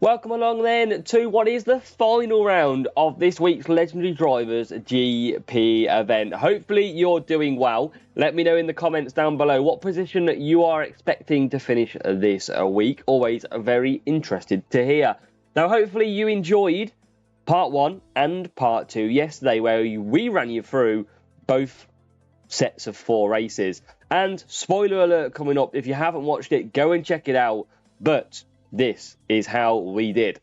Welcome along then to what is the final round of this week's Legendary Drivers GP event. Hopefully you're doing well. Let me know in the comments down below what position you are expecting to finish this week. Always very interested to hear. Now hopefully you enjoyed part 1 and part 2 yesterday, where we ran you through both sets of 4 races. And spoiler alert coming up, if you haven't watched it, go and check it out. But this is how we did.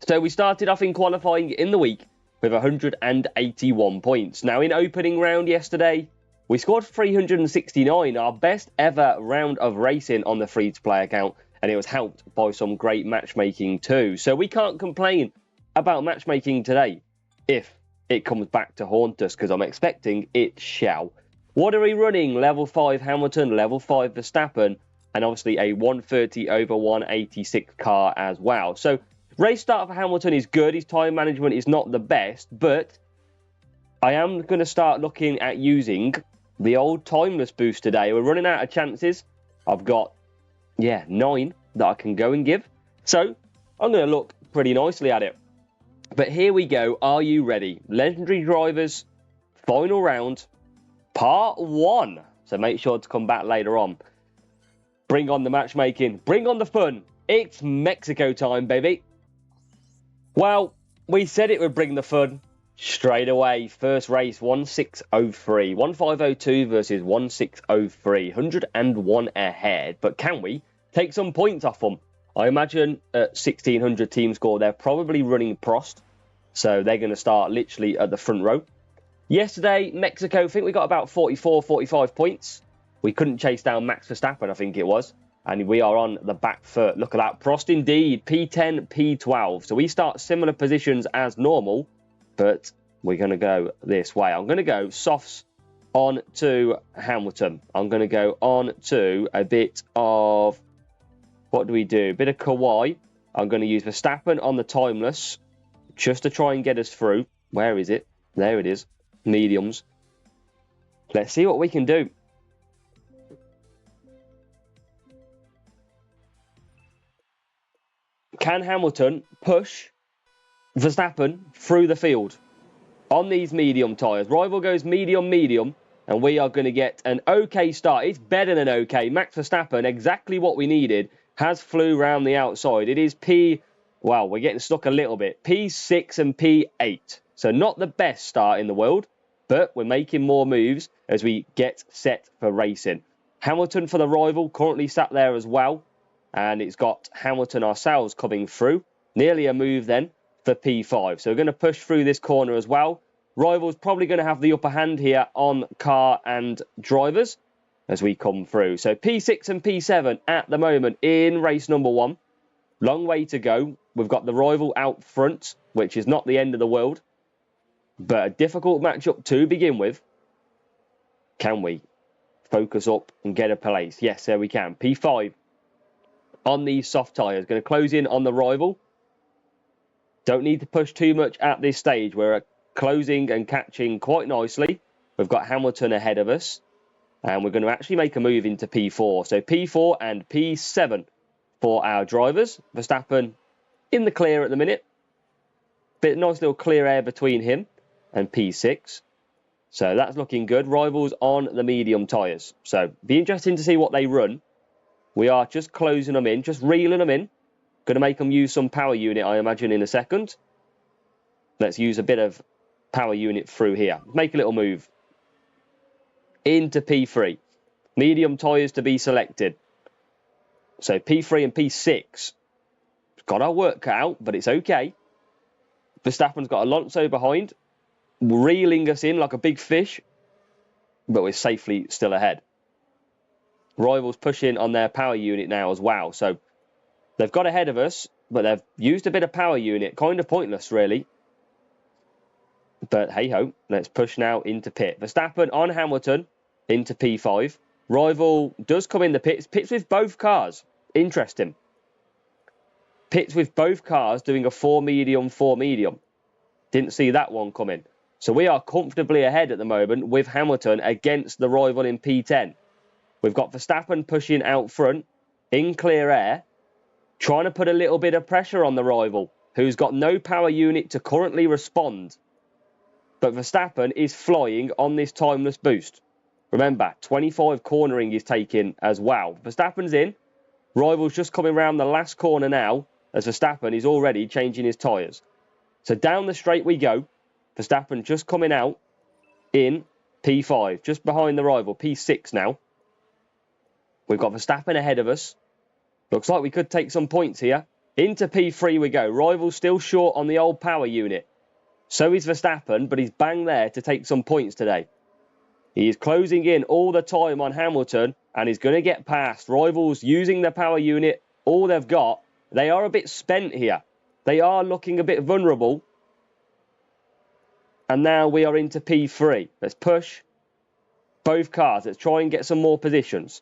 So we started off in qualifying in the week with 181 points. Now in opening round yesterday, we scored 369, our best ever round of racing on the free-to-play account, and it was helped by some great matchmaking too. So we can't complain about matchmaking today if it comes back to haunt us, because I'm expecting it shall. What are we running? Level 5 Hamilton, level 5 Verstappen, and obviously a 130 over 186 car as well. So race start for Hamilton is good. His time management is not the best, but I am going to start looking at using the old timeless boost today. We're running out of chances. I've got, 9 that I can go and give. So I'm going to look pretty nicely at it. But here we go. Are you ready? Legendary Drivers, final round, part 1. So make sure to come back later on. Bring on the matchmaking. Bring on the fun. It's Mexico time, baby. Well, we said it would bring the fun straight away. First race, 1603. 1502 versus 1603. 101 ahead. But can we take some points off them? I imagine at 1600 team score, they're probably running Prost. So they're going to start literally at the front row. Yesterday, Mexico, I think we got about 44, 45 points. We couldn't chase down Max Verstappen, I think it was. And we are on the back foot. Look at that. Prost indeed. P10, P12. So we start similar positions as normal. But we're going to go this way. I'm going to go softs on to Hamilton. I'm going to go on to a bit of... What do we do? A bit of Kawhi. I'm going to use Verstappen on the timeless. Just to try and get us through. Where is it? There it is. Mediums. Let's see what we can do. Can Hamilton push Verstappen through the field on these medium tyres? Rival goes medium, medium, and we are going to get an okay start. It's better than okay. Max Verstappen, exactly what we needed, has flew round the outside. It is well, we're getting stuck a little bit. P6 and P8. So not the best start in the world, but we're making more moves as we get set for racing. Hamilton for the rival, currently sat there as well. And it's got Hamilton ourselves coming through. Nearly a move then for P5. So we're going to push through this corner as well. Rival's probably going to have the upper hand here on car and drivers as we come through. So P6 and P7 at the moment in race number 1. Long way to go. We've got the rival out front, which is not the end of the world. But a difficult matchup to begin with. Can we focus up and get a place? Yes, there we can. P5. On these soft tyres. Going to close in on the rival. Don't need to push too much at this stage. We're closing and catching quite nicely. We've got Hamilton ahead of us. And we're going to actually make a move into P4. So P4 and P7 for our drivers. Verstappen in the clear at the minute. Nice little clear air between him and P6. So that's looking good. Rivals on the medium tyres. So be interesting to see what they run. We are just closing them in, just reeling them in. Going to make them use some power unit, I imagine, in a second. Let's use a bit of power unit through here. Make a little move. Into P3. Medium tyres to be selected. So P3 and P6. Got our work cut out, but it's okay. Verstappen's got Alonso behind. Reeling us in like a big fish. But we're safely still ahead. Rivals pushing on their power unit now as well. So they've got ahead of us, but they've used a bit of power unit. Kind of pointless, really. But hey-ho, let's push now into pit. Verstappen on Hamilton into P5. Rival does come in the pits. Pits with both cars. Interesting. Pits with both cars doing a 4 medium, 4 medium. Didn't see that one coming. So we are comfortably ahead at the moment with Hamilton against the rival in P10. We've got Verstappen pushing out front in clear air. Trying to put a little bit of pressure on the rival, who's got no power unit to currently respond. But Verstappen is flying on this timeless boost. Remember, 25 cornering is taking as well. Verstappen's in. Rival's just coming around the last corner now, as Verstappen is already changing his tyres. So down the straight we go. Verstappen just coming out in P5, just behind the rival, P6 now. We've got Verstappen ahead of us. Looks like we could take some points here. Into P3 we go. Rival's still short on the old power unit. So is Verstappen, but he's bang there to take some points today. He is closing in all the time on Hamilton, and he's going to get past. Rivals using the power unit, all they've got. They are a bit spent here. They are looking a bit vulnerable. And now we are into P3. Let's push both cars. Let's try and get some more positions.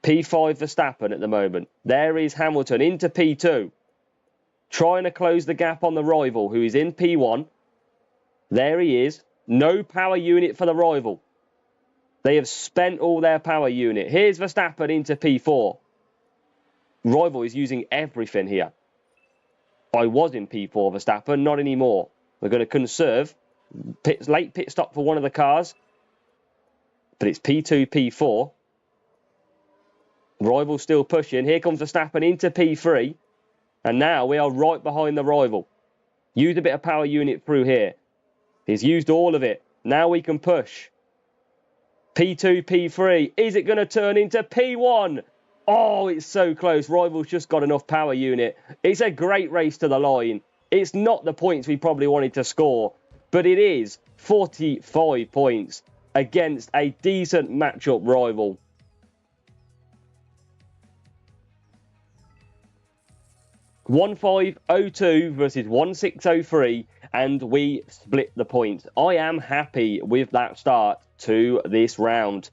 P5 Verstappen at the moment. There is Hamilton into P2. Trying to close the gap on the rival, who is in P1. There he is. No power unit for the rival. They have spent all their power unit. Here's Verstappen into P4. Rival is using everything here. I was in P4 Verstappen, not anymore. We're going to conserve. Late pit stop for one of the cars. But it's P2, P4. Rival still pushing. Here comes Verstappen into P3. And now we are right behind the rival. Used a bit of power unit through here. He's used all of it. Now we can push. P2, P3. Is it going to turn into P1? Oh, it's so close. Rival's just got enough power unit. It's a great race to the line. It's not the points we probably wanted to score, but it is 45 points against a decent matchup rival. $1,502 versus $1,603, and we split the points. I am happy with that start to this round.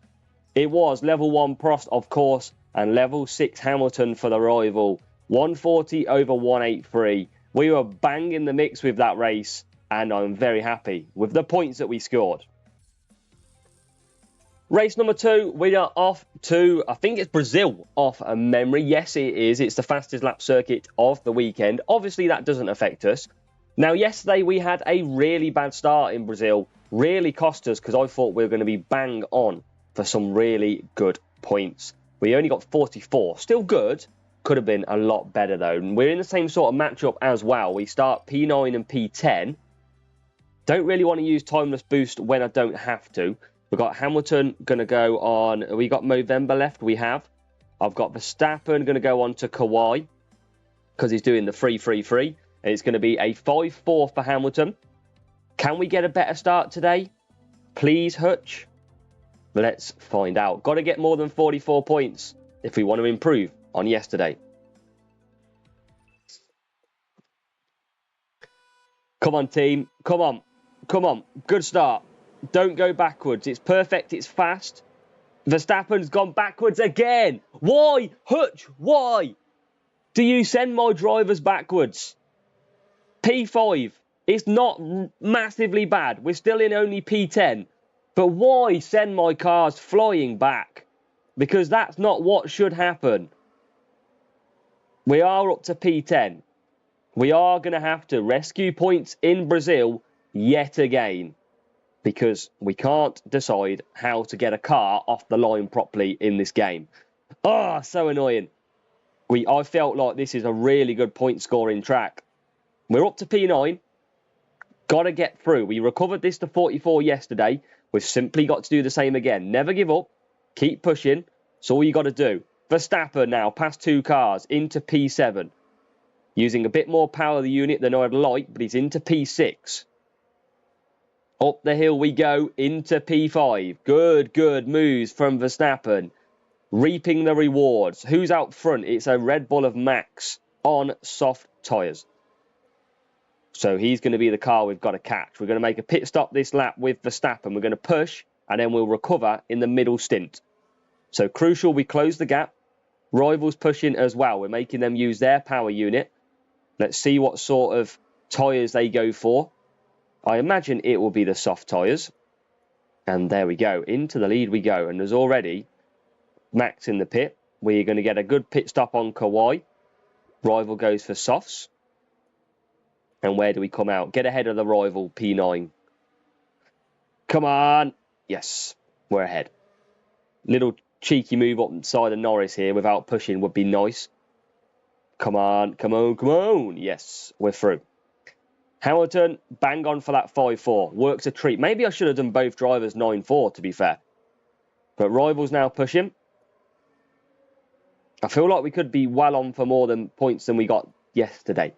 It was level 1 Prost, of course, and level 6 Hamilton for the rival. 140 over 183. We were bang in the mix with that race, and I'm very happy with the points that we scored. Race number 2, we are off to, I think it's Brazil off memory. Yes, it is. It's the fastest lap circuit of the weekend. Obviously, that doesn't affect us. Now, yesterday, we had a really bad start in Brazil. Really cost us because I thought we were going to be bang on for some really good points. We only got 44. Still good. Could have been a lot better, though. And we're in the same sort of matchup as well. We start P9 and P10. Don't really want to use Timeless Boost when I don't have to. We've got Hamilton going to go on. We got Movember left. We have. I've got Verstappen going to go on to Kawhi because he's doing the 3-3-3. And it's going to be a 5-4 for Hamilton. Can we get a better start today? Please, Hutch. Let's find out. Got to get more than 44 points if we want to improve on yesterday. Come on, team. Come on. Come on. Good start. Don't go backwards. It's perfect. It's fast. Verstappen's gone backwards again. Why? Hutch, why? Do you send my drivers backwards? P5. It's not massively bad. We're still in only P10. But why send my cars flying back? Because that's not what should happen. We are up to P10. We are going to have to rescue points in Brazil yet again. Because we can't decide how to get a car off the line properly in this game. Ah, so annoying. I felt like this is a really good point scoring track. We're up to P9. Got to get through. We recovered this to 44 yesterday. We've simply got to do the same again. Never give up. Keep pushing. That's all you got to do. Verstappen now past 2 cars into P7. Using a bit more power of the unit than I'd like, but he's into P6. Up the hill we go into P5. Good moves from Verstappen. Reaping the rewards. Who's out front? It's a Red Bull of Max on soft tyres. So he's going to be the car we've got to catch. We're going to make a pit stop this lap with Verstappen. We're going to push and then we'll recover in the middle stint. So crucial we close the gap. Rivals pushing as well. We're making them use their power unit. Let's see what sort of tyres they go for. I imagine it will be the soft tyres. And there we go. Into the lead we go. And there's already Max in the pit. We're going to get a good pit stop on Kawhi. Rival goes for softs. And where do we come out? Get ahead of the rival, P9. Come on. Yes, we're ahead. Little cheeky move up the side of Norris here without pushing would be nice. Come on, come on, come on. Yes, we're through. Hamilton, bang on for that 5-4. Works a treat. Maybe I should have done both drivers 9-4, to be fair. But Rival's now pushing. I feel like we could be well on for more than points than we got yesterday.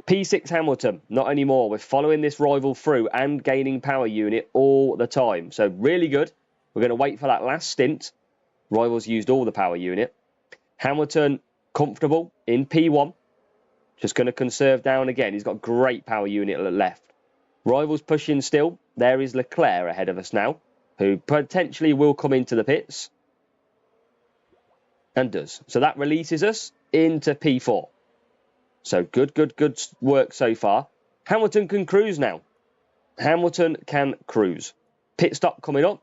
P6 Hamilton, not anymore. We're following this Rival through and gaining power unit all the time. So really good. We're going to wait for that last stint. Rival's used all the power unit. Hamilton, comfortable in P1. Just going to conserve down again. He's got great power unit left. Rival's pushing still. There is Leclerc ahead of us now, who potentially will come into the pits. And does. So that releases us into P4. So good work so far. Hamilton can cruise now. Hamilton can cruise. Pit stop coming up.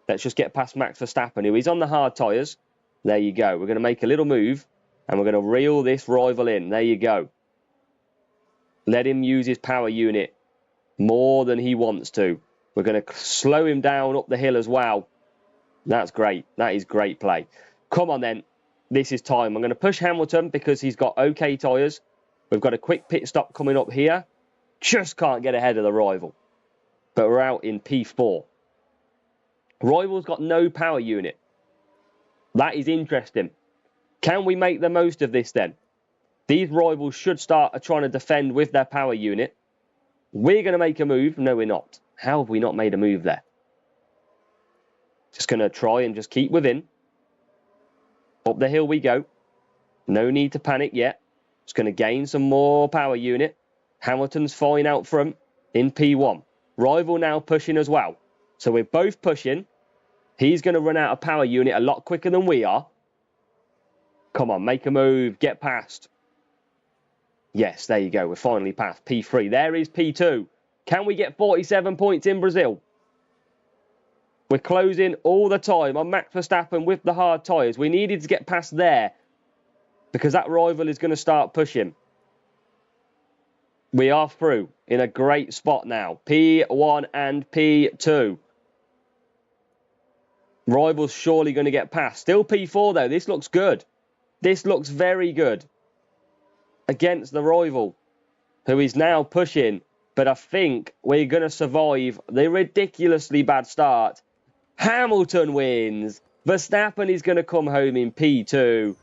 Let's just get past Max Verstappen, who is on the hard tyres. There you go. We're going to make a little move, and we're going to reel this rival in. There you go. Let him use his power unit more than he wants to. We're going to slow him down up the hill as well. That's great. That is great play. Come on then. This is time. I'm going to push Hamilton because he's got okay tyres. We've got a quick pit stop coming up here. Just can't get ahead of the rival. But we're out in P4. Rival's got no power unit. That is interesting. Can we make the most of this then? These rivals should start trying to defend with their power unit. We're going to make a move. No, we're not. How have we not made a move there? Just going to try and just keep within. Up the hill we go. No need to panic yet. Just going to gain some more power unit. Hamilton's fine out front in P1. Rival now pushing as well. So we're both pushing. He's going to run out of power unit a lot quicker than we are. Come on, make a move. Get past. Yes, there you go. We're finally past P3. There is P2. Can we get 47 points in Brazil? We're closing all the time on Max Verstappen with the hard tyres. We needed to get past there because that rival is going to start pushing. We are through in a great spot now. P1 and P2. Rival's surely going to get past. Still P4 though. This looks good. This looks very good against the rival, who is now pushing. But I think we're going to survive the ridiculously bad start. Hamilton wins. Verstappen is going to come home in P2.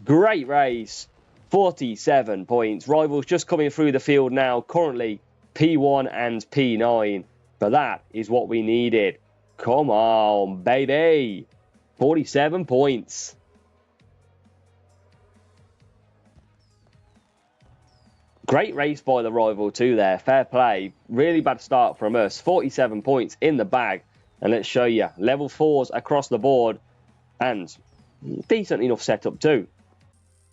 Great race. 47 points. Rivals just coming through the field now. Currently P1 and P9. But that is what we needed. Come on, baby. 47 points. Great race by the rival too there. Fair play. Really bad start from us. 47 points in the bag. And let's show you. Level 4s across the board. And decent enough setup too.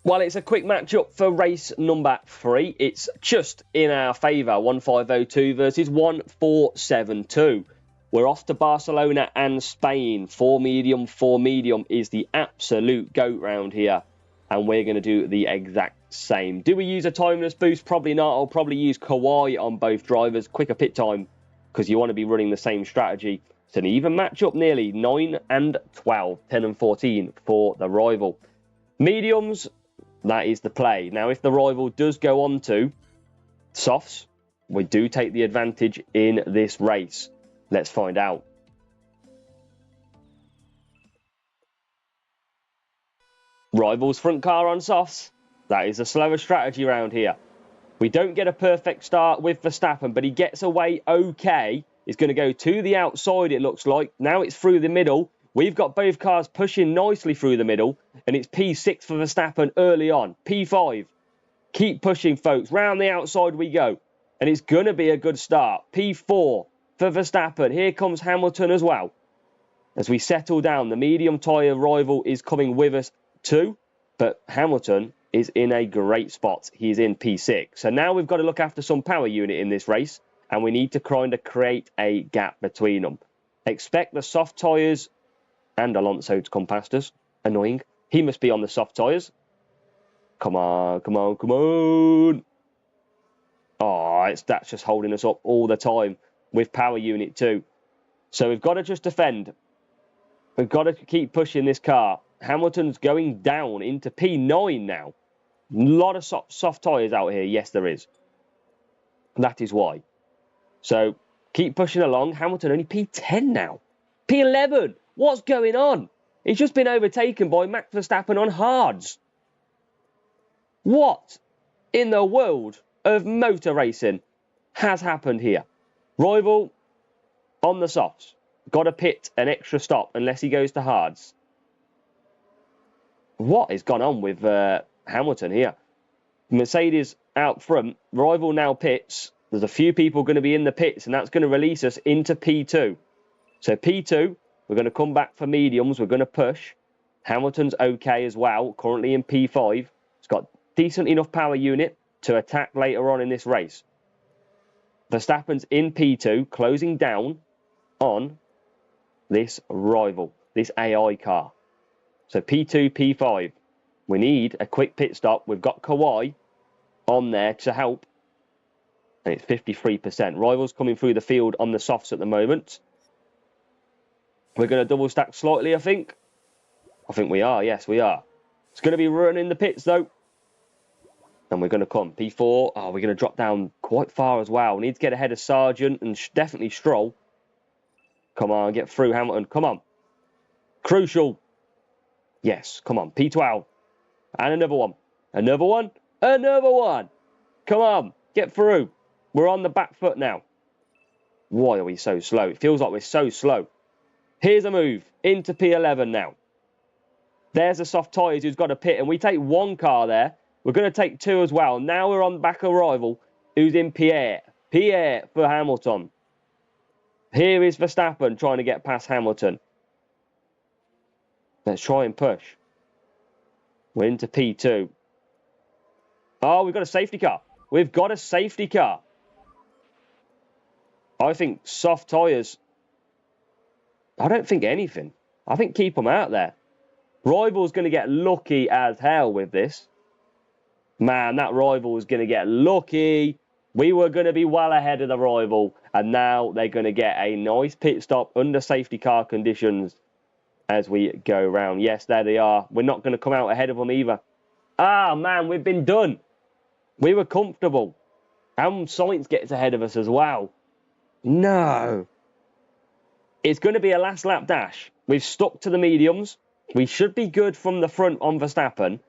Well, it's a quick matchup for race number 3. It's just in our favour. 1502 versus 1472. We're off to Barcelona and Spain. 4 medium is the absolute GOAT round here. And we're going to do the exact same. Do we use a timeless boost? Probably not. I'll probably use Kawhi on both drivers. Quicker pit time because you want to be running the same strategy. It's an even matchup nearly. 9 and 12. 10 and 14 for the rival. Mediums, that is the play. Now, if the rival does go on to softs, we do take the advantage in this race. Let's find out. Rivals front car on softs. That is a slower strategy around here. We don't get a perfect start with Verstappen, but he gets away okay. He's going to go to the outside, it looks like. Now it's through the middle. We've got both cars pushing nicely through the middle. And it's P6 for Verstappen early on. P5. Keep pushing, folks. Round the outside we go. And it's going to be a good start. P4 for Verstappen. Here comes Hamilton as well. As we settle down, the medium tyre rival is coming with us too. But Hamilton is in a great spot. He's in P6. So now we've got to look after some power unit in this race. And we need to kind of create a gap between them. Expect the soft tyres and Alonso to come past us. Annoying. He must be on the soft tyres. Come on, come on, come on. Oh, that's just holding us up all the time with power unit 2. So we've got to just defend. We've got to keep pushing this car. Hamilton's going down into P9 now. A lot of soft tyres out here. Yes, there is. That is why. So keep pushing along. Hamilton only P10 now. P11. What's going on? He's just been overtaken by Max Verstappen on hards. What in the world of motor racing has happened here? Rival on the softs. Got to pit an extra stop unless he goes to hards. What has gone on with Hamilton here? Mercedes out front. Rival now pits. There's a few people going to be in the pits, and that's going to release us into P2. So P2, we're going to come back for mediums. We're going to push. Hamilton's okay as well, currently in P5. It's got decent enough power unit to attack later on in this race. Verstappen's in P2, closing down on this rival, this AI car. So P2, P5. We need a quick pit stop. We've got Kawhi on there to help. And it's 53%. Rival's coming through the field on the softs at the moment. We're going to double stack slightly, I think. I think we are. Yes, we are. It's going to be running the pits, though. And we're going to come. P4. Oh, we're going to drop down quite far as well. We need to get ahead of Sargent and definitely Stroll. Come on, get through Hamilton. Come on. Crucial. Yes, come on. P12. And another one. Another one. Another one. Come on. Get through. We're on the back foot now. Why are we so slow? It feels like we're so slow. Here's a move. Into P11 now. There's a soft tyres who's got a pit. And we take one car there. We're going to take two as well. Now we're on the back of Rival, who's in Pierre. Pierre for Hamilton. Here is Verstappen trying to get past Hamilton. Let's try and push. We're into P2. Oh, we've got a safety car. We've got a safety car. I think soft tyres. I don't think anything. I think keep them out there. Rival's going to get lucky as hell with this. Man, that Rival is going to get lucky. We were going to be well ahead of the Rival. And now they're going to get a nice pit stop under safety car conditions as we go round. Yes, there they are. We're not going to come out ahead of them either. Ah, man, we've been done. We were comfortable. And Sainz gets ahead of us as well. No. It's going to be a last lap dash. We've stuck to the mediums. We should be good from the front on Verstappen.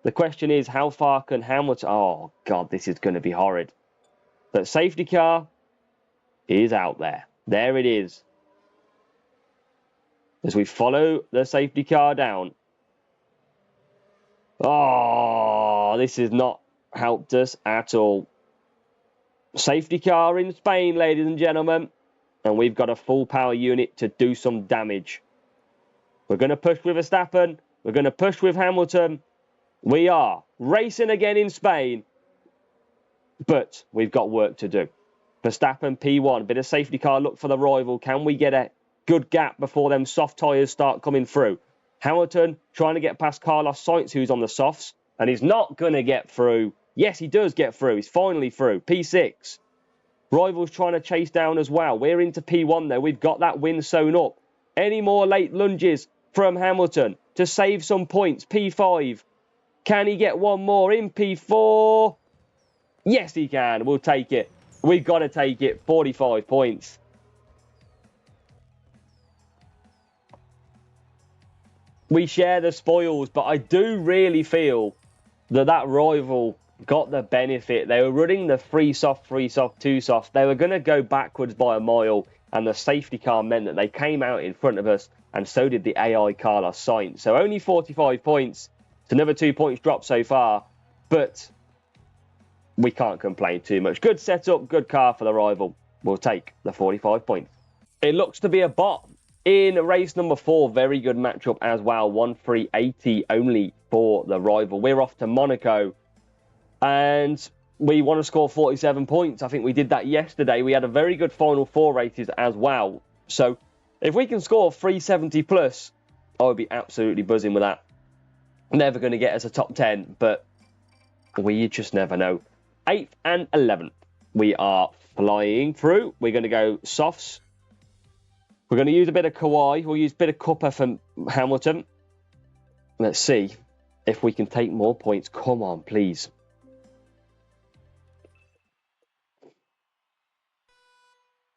The question is, how far can Hamilton... Oh, God, this is going to be horrid. But safety car is out there. There it is. As we follow the safety car down. Oh, this has not helped us at all. Safety car in Spain, ladies and gentlemen. And we've got a full power unit to do some damage. We're going to push with Verstappen. We're going to push with Hamilton. We are racing again in Spain. But we've got work to do. Verstappen P1. Bit of safety car look for the Rival. Can we get a good gap before them soft tyres start coming through? Hamilton trying to get past Carlos Sainz, who's on the softs. And he's not going to get through. Yes, he does get through. He's finally through. P6. Rival's trying to chase down as well. We're into P1 though. We've got that win sewn up. Any more late lunges from Hamilton to save some points? P5. Can he get one more in P4? Yes, he can. We'll take it. We've got to take it. 45 points. We share the spoils, but I do really feel that Rival got the benefit. They were running the 3 soft, 2 soft. They were going to go backwards by a mile, and the safety car meant that they came out in front of us, and so did the AI Carlos Sainz. So only 45 points. It's another 2 points drop so far, but we can't complain too much. Good setup, good car for the Rival. We'll take the 45 points. It looks to be a bot in race number 4. Very good matchup as well. 1-3-80 only for the Rival. We're off to Monaco. And we want to score 47 points. I think we did that yesterday. We had a very good final 4 races as well. So if we can score 370 plus, I would be absolutely buzzing with that. Never going to get us a top 10, but We just never know. 8th and 11th. We are flying through. We're going to go softs. We're going to use a bit of Kawhi. We'll use a bit of Cuppa for Hamilton. Let's see if we can take more points. Come on, please.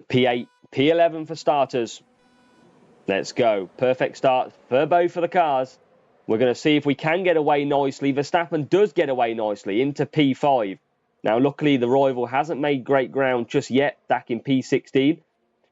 P8, P11 for starters. Let's go. Perfect start for both of the cars. We're going to see if we can get away nicely. Verstappen does get away nicely into P5. Now, luckily, the rival hasn't made great ground just yet, back in P16.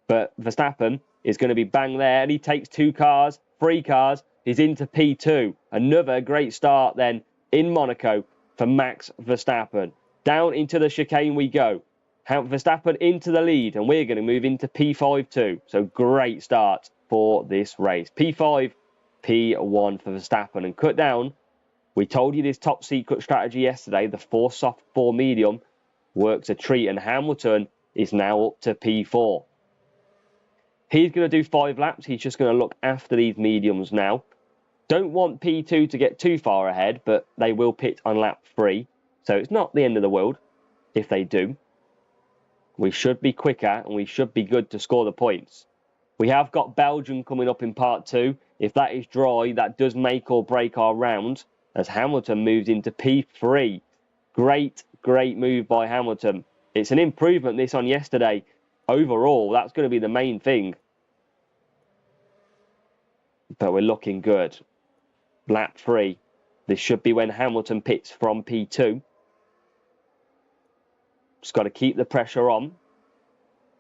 But Verstappen is going to be bang there, and he takes 2 cars, 3 cars. He's into P2. Another great start then in Monaco for Max Verstappen. Down into the chicane we go. Verstappen into the lead, and we're going to move into P5 too. So great start for this race. P5, P1 for Verstappen. And cut down, we told you this top secret strategy yesterday, the 4 soft, 4 medium, works a treat, and Hamilton is now up to P4. He's going to do 5 laps. He's just going to look after these mediums now. Don't want P2 to get too far ahead, but they will pit on lap 3. So it's not the end of the world if they do. We should be quicker, and we should be good to score the points. We have got Belgium coming up in part 2. If that is dry, that does make or break our round as Hamilton moves into P3. Great move by Hamilton. It's an improvement this on yesterday. Overall, that's going to be the main thing. But we're looking good. Lap 3. This should be when Hamilton pits from P2. Just got to keep the pressure on.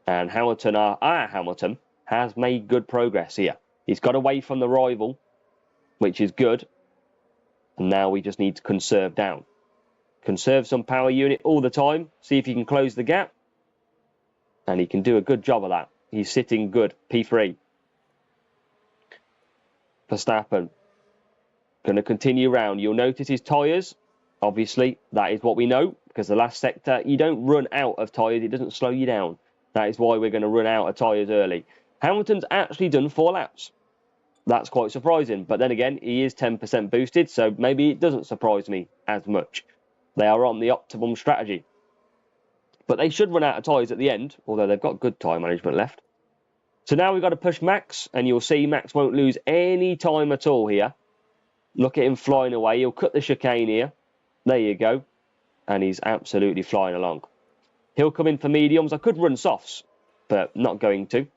And Hamilton, Hamilton has made good progress here. He's got away from the rival, which is good. And now we just need to conserve down. Conserve some power unit all the time. See if he can close the gap. And he can do a good job of that. He's sitting good. P3. Verstappen. Going to continue round. You'll notice his tyres. Obviously, that is what we know. Because the last sector, you don't run out of tyres. It doesn't slow you down. That is why we're going to run out of tyres early. Hamilton's actually done 4 laps. That's quite surprising. But then again, he is 10% boosted. So maybe it doesn't surprise me as much. They are on the optimum strategy. But they should run out of tyres at the end. Although they've got good tyre management left. So now we've got to push Max. And you'll see Max won't lose any time at all here. Look at him flying away. He'll cut the chicane here. There you go. And he's absolutely flying along. He'll come in for mediums. I could run softs, but not going to.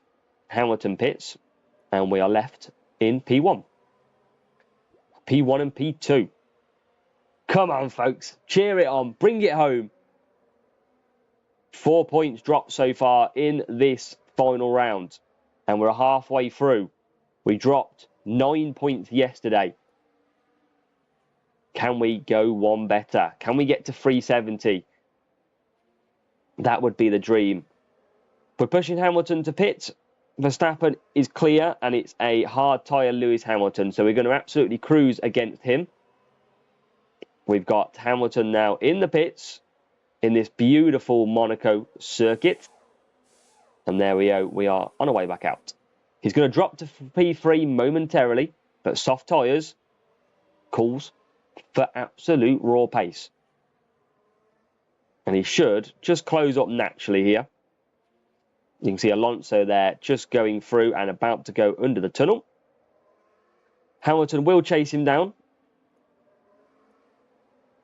Hamilton pits. And we are left in P1. P1 and P2. Come on, folks. Cheer it on. Bring it home. 4 points dropped so far in this final round. And we're halfway through. We dropped 9 points yesterday. Can we go one better? Can we get to 370? That would be the dream. We're pushing Hamilton to pit. Verstappen is clear, and it's a hard tyre Lewis Hamilton. So we're going to absolutely cruise against him. We've got Hamilton now in the pits in this beautiful Monaco circuit. And there we go. We are on our way back out. He's going to drop to P3 momentarily, but soft tyres calls for absolute raw pace. And he should just close up naturally here. You can see Alonso there just going through and about to go under the tunnel. Hamilton will chase him down.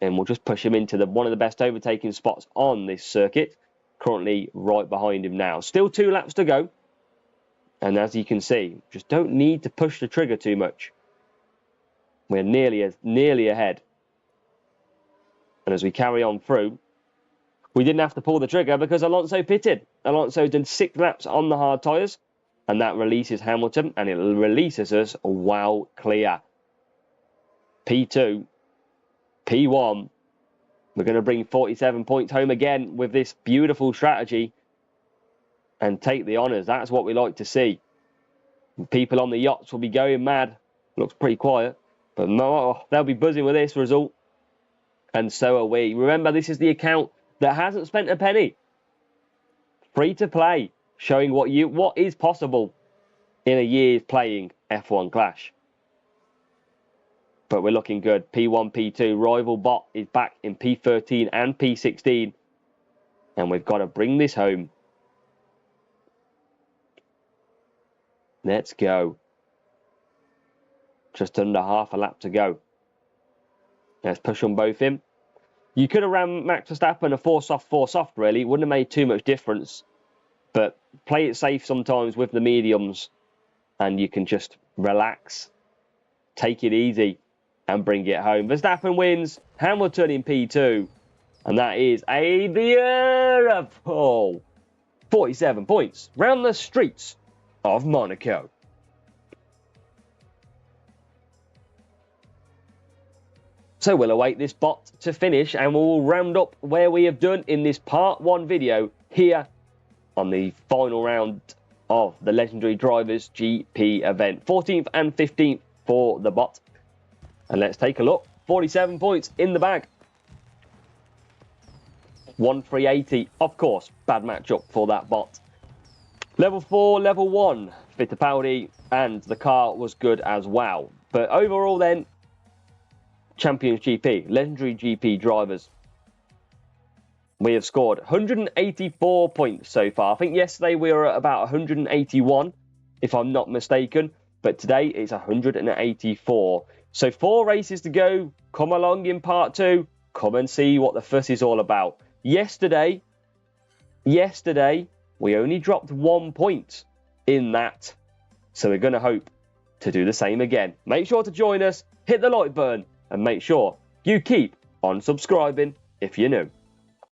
And we'll just push him into one of the best overtaking spots on this circuit. Currently right behind him now. Still 2 laps to go. And as you can see, just don't need to push the trigger too much. We're nearly ahead. And as we carry on through, we didn't have to pull the trigger because Alonso pitted. Alonso did 6 laps on the hard tyres. And that releases Hamilton. And it releases us well clear. P2. P1. We're going to bring 47 points home again with this beautiful strategy. And take the honours. That's what we like to see. People on the yachts will be going mad. Looks pretty quiet. But no, they'll be buzzing with this result. And so are we. Remember, this is the account that hasn't spent a penny. Free to play. Showing what is possible in a year's playing F1 Clash. but we're looking good. P1, P2, rival bot is back in P13 and P16. And we've got to bring this home. Let's go. Just under half a lap to go. Let's push them both in. You could have ran Max Verstappen a 4 soft, really. It wouldn't have made too much difference. But play it safe sometimes with the mediums. And you can just relax. Take it easy. And bring it home. Verstappen wins. Hamilton in P2. And that is a beautiful 47 points. Round the streets of Monaco. So we'll await this bot to finish and we'll round up where we have done in this part 1 video here on the final round of the Legendary Drivers GP event. 14th and 15th for the bot. And let's take a look. 47 points in the bag. 1,380. Of course, bad matchup for that bot. Level 4, level 1, Fittipaldi, and the car was good as well. But overall then, Champions GP, Legendary GP drivers. We have scored 184 points so far. I think yesterday we were at about 181, if I'm not mistaken. But today it's 184. So 4 races to go. Come along in part 2. Come and see what the fuss is all about. Yesterday, we only dropped 1 point in that. So we're going to hope to do the same again. Make sure to join us, hit the like button, and make sure you keep on subscribing if you're new.